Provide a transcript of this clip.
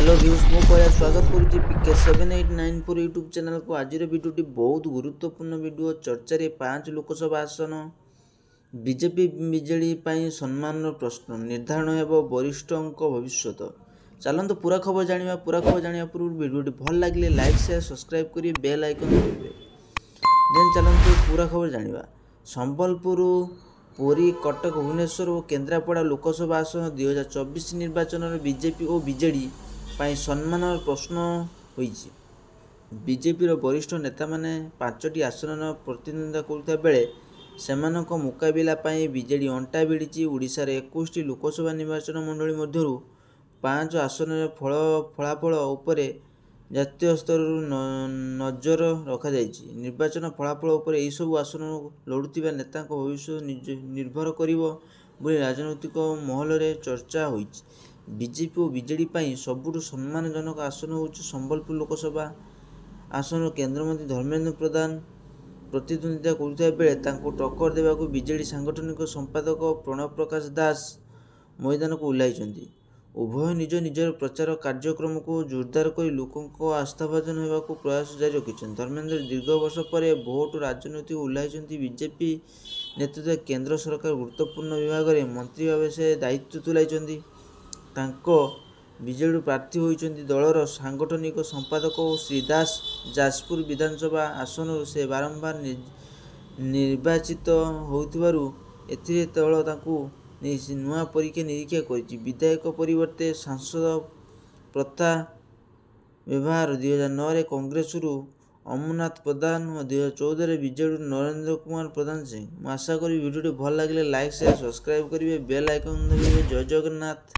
Hello views मो कहला स्वागत करुच्ची पीके 7894 यूट्यूब चैनल को। आज भिडियोटी बहुत गुरुत्वपूर्ण वीडियो। चर्चा रे 5 लोकसभा आसन बीजेपी बीजेडी सम्मान प्रश्न निर्धारण हेब वरिष्ठों भविष्य। चलते पूरा खबर जाना। पूर्व वीडियोटी भल लगे लाइक शेयर सब्सक्राइब करेंगे, बेल आइकन दबाइए। देन चलते पूरा खबर जाना। संबलपुर, पुरी, कटक, भुवनेश्वर और केन्द्रापड़ा लोकसभा आसन 2024 निर्वाचन में बीजेपी और बीजेडी सम्मान प्रश्न होइछि। बीजेपी वरिष्ठ नेता माने 5टी आसन प्रतिद्वंदिता करुवा बेले सेमानक मुकाबिला बीजेडी अंटा भिड़ी। ओडिशा रे 21टी लोकसभा निर्वाचन मंडली मध्यरु 5 आसन फलाफल उपरे जातीय स्तर नजर रखा जाइछि। निर्वाचन फलाफल उपरे एही सब आसन लड़ुतिबा नेता भविष्य निर्भर करिवो बोली राजनैतिक महल रे चर्चा होइछि। बीजेपी और बीजेडी सबुठ सम्मानजनक आसन होउछि संबलपुर लोकसभा आसन। केन्द्रमंत्री धर्मेन्द्र प्रधान प्रतिद्वंदिता करुवा बेले तांको टक्कर देवाकू बीजेडी सांगठनिक संपादक प्रणव प्रकाश दास मैदान को ओह्लाइछन्ति। उभय निज निजर प्रचार कार्यक्रम को जोरदार कर लोकों आस्थाभाजन होगाकू प्रयास जारी रखिछन्ति। धर्मेन्द्र दीर्घ वर्ष पर भोट राजनीति ओह्लाइछन्ति। बीजेपी नेतृत्व केन्द्र सरकार गुरुत्वपूर्ण विभाग में मंत्री भाव से दायित्व तुलाइछन्ति। तांको बीजेडी प्रार्थी होइछन्ति दलर सांगठनिक संपादक श्री दास। जाजपुर विधानसभा आसन से बारंबार निर्वाचित होउथिबारु एथिरे दल तांकू नुआ परीक्षा निरीक्षा करिछि। विधायक परिवर्ते सांसद प्रथा व्यवहार 2009 रे कांग्रेस अमरनाथ प्रधान और 2014 बीजेडी नरेंद्र कुमार प्रधान सिंह। मैं आशा करी वीडियो भल लगे लाइक शेयर सब्सक्राइब करेंगे, बेल आइकन दबाइए। जय जगन्नाथ।